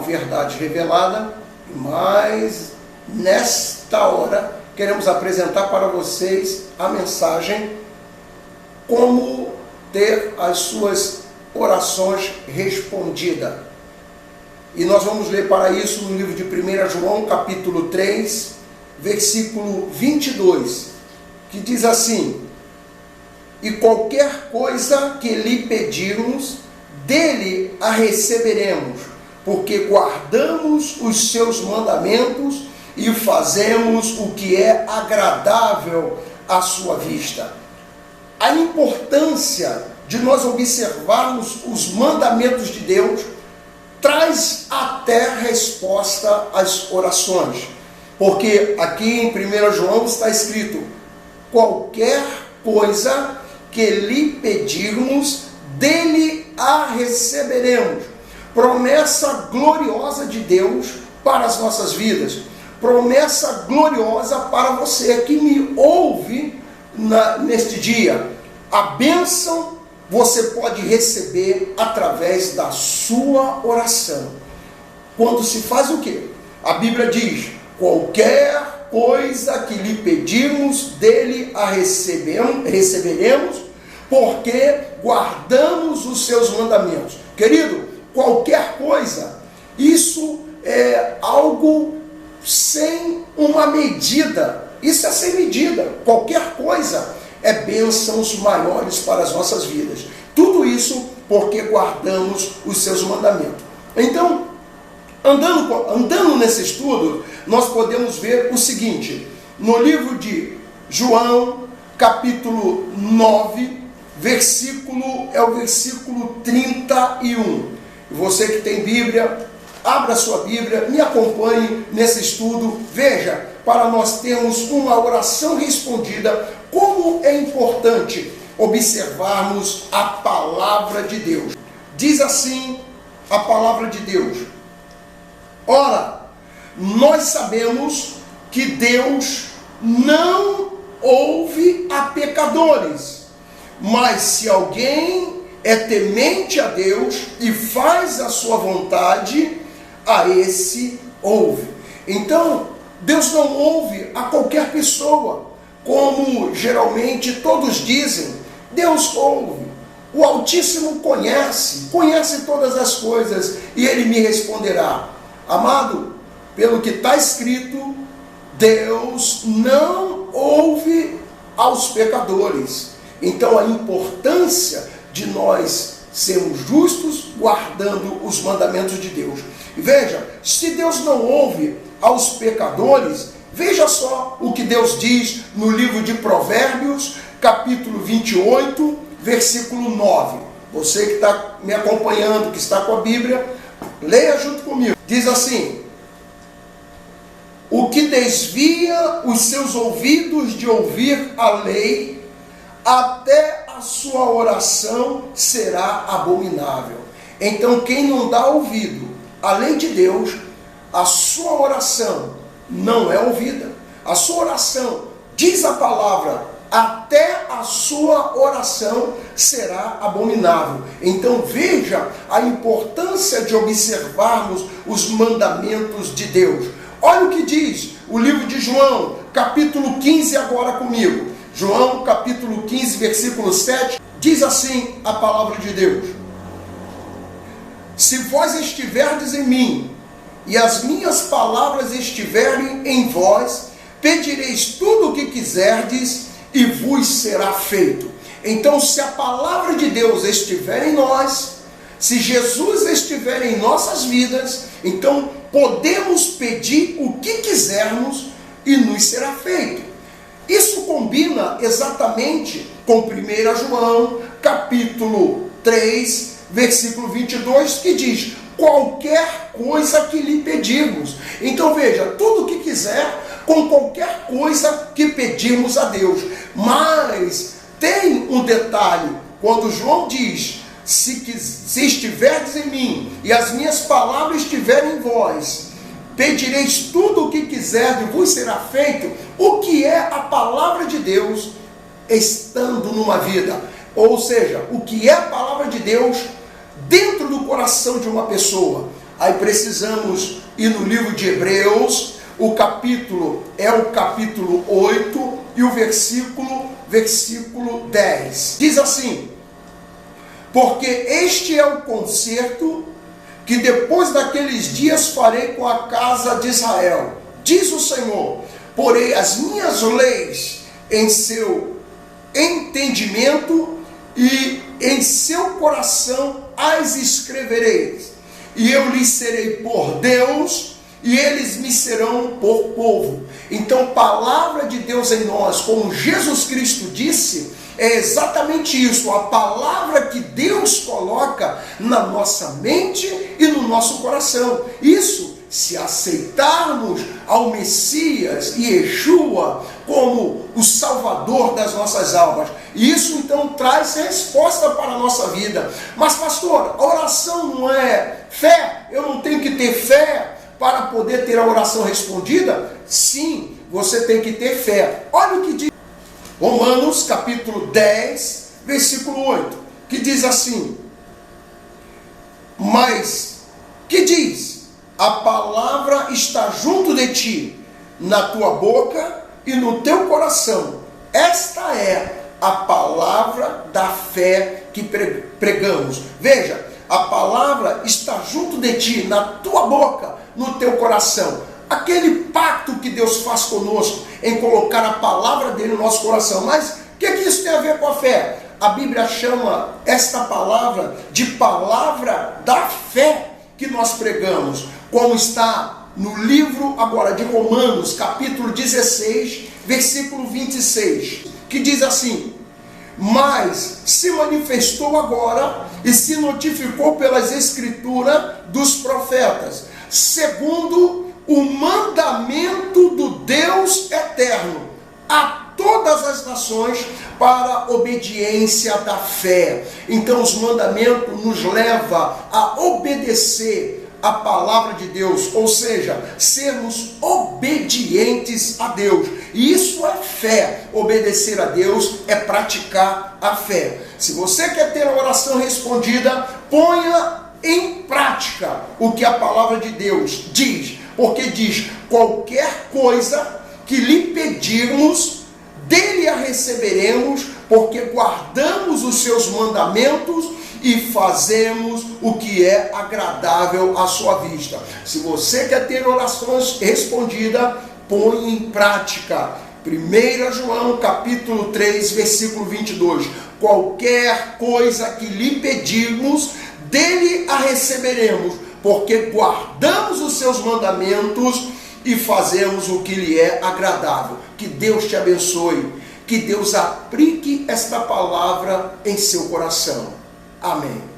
verdade revelada, mas nesta hora queremos apresentar para vocês a mensagem como ter as suas orações respondidas. E nós vamos ler para isso no livro de 1 João, capítulo 3, versículo 22, que diz assim: e qualquer coisa que lhe pedirmos, dele a receberemos, porque guardamos os seus mandamentos e fazemos o que é agradável à sua vista. A importância de nós observarmos os mandamentos de Deus traz até resposta às orações. Porque aqui em 1 João está escrito: qualquer coisa que lhe pedirmos, dele a receberemos. Promessa gloriosa de Deus para as nossas vidas. Promessa gloriosa para você que me ouve neste dia. A bênção você pode receber através da sua oração. Quando se faz o quê? A Bíblia diz: qualquer coisa que lhe pedirmos, dele a receberemos, porque guardamos os seus mandamentos. Querido, qualquer coisa, isso é algo sem uma medida. Isso é sem medida. Qualquer coisa é bênçãos maiores para as nossas vidas. Tudo isso porque guardamos os seus mandamentos. Então, andando nesse estudo, nós podemos ver o seguinte: no livro de João, capítulo 9, é o versículo 31. Você que tem Bíblia, abra a sua Bíblia, me acompanhe nesse estudo. Veja, para nós termos uma oração respondida, como é importante observarmos a palavra de Deus. Diz assim a palavra de Deus: ora, nós sabemos que Deus não ouve a pecadores, mas se alguém é temente a Deus e faz a sua vontade, a esse ouve. Então, Deus não ouve a qualquer pessoa, como geralmente todos dizem. Deus ouve. O Altíssimo conhece todas as coisas, e Ele me responderá. Amado, pelo que está escrito, Deus não ouve aos pecadores. Então, a importância de nós sermos justos, guardando os mandamentos de Deus. E veja, se Deus não ouve aos pecadores, veja só o que Deus diz no livro de Provérbios, capítulo 28, versículo 9. Você que está me acompanhando, que está com a Bíblia, leia junto comigo. Diz assim: o que desvia os seus ouvidos de ouvir a lei, até a sua oração será abominável. Então, quem não dá ouvido à lei de Deus, a sua oração não é ouvida. A sua oração, diz a palavra, até a sua oração será abominável. Então veja a importância de observarmos os mandamentos de Deus. Olha o que diz o livro de João, capítulo 15, agora comigo. João, capítulo 15, versículo 7, diz assim a palavra de Deus: se vós estiverdes em mim, e as minhas palavras estiverem em vós, pedireis tudo o que quiserdes, e vos será feito. Então, se a palavra de Deus estiver em nós, se Jesus estiver em nossas vidas, então podemos pedir o que quisermos e nos será feito. Isso combina exatamente com 1 João, capítulo 3, versículo 22, que diz: qualquer coisa que lhe pedirmos. Então veja, tudo o que quiser, com qualquer coisa que pedirmos a Deus. Mas tem um detalhe, quando João diz: se estiverdes em mim e as minhas palavras estiverem em vós, pedireis tudo o que quiserdes e vos será feito. O que é a palavra de Deus estando numa vida? Ou seja, o que é a palavra de Deus dentro do coração de uma pessoa? Aí precisamos ir no livro de Hebreus, o capítulo é o capítulo 8 e o versículo 10. Diz assim: porque este é o concerto que depois daqueles dias farei com a casa de Israel, diz o Senhor, porei as minhas leis em seu entendimento e em seu coração as escrevereis, e eu lhes serei por Deus, e eles me serão por povo. Então, palavra de Deus em nós, como Jesus Cristo disse, é exatamente isso, a palavra que Deus coloca na nossa mente e no nosso coração. Isso, se aceitarmos ao Messias e Yeshua como o Salvador das nossas almas. Isso então traz resposta para a nossa vida. Mas pastor, a oração não é fé? Eu não tenho que ter fé para poder ter a oração respondida? Sim, você tem que ter fé. Olha o que diz Romanos capítulo 10, versículo 8, que diz assim: mas, que diz? A palavra está junto de ti, na tua boca e no teu coração. Esta é a palavra da fé que pregamos. Veja, a palavra está junto de ti, na tua boca, no teu coração. Aquele pacto que Deus faz conosco em colocar a palavra dele no nosso coração. Mas o que isso tem a ver com a fé? A Bíblia chama esta palavra de palavra da fé que nós pregamos, como está no livro agora de Romanos, capítulo 16, versículo 26, que diz assim: mas se manifestou agora e se notificou pelas escrituras dos profetas, segundo o mandamento do Deus eterno, a todas as nações para a obediência da fé. Então os mandamentos nos levam a obedecer a palavra de Deus, ou seja, sermos obedientes a Deus. E isso é fé. Obedecer a Deus é praticar a fé. Se você quer ter a oração respondida, ponha em prática o que a palavra de Deus diz, porque diz: qualquer coisa que lhe pedirmos, dele a receberemos, porque guardamos os seus mandamentos e fazemos o que é agradável à sua vista. Se você quer ter orações respondidas, põe em prática. 1 João capítulo 3, versículo 22. Qualquer coisa que lhe pedirmos, dele a receberemos, porque guardamos os seus mandamentos e fazemos o que lhe é agradável. Que Deus te abençoe, que Deus aplique esta palavra em seu coração. Amém.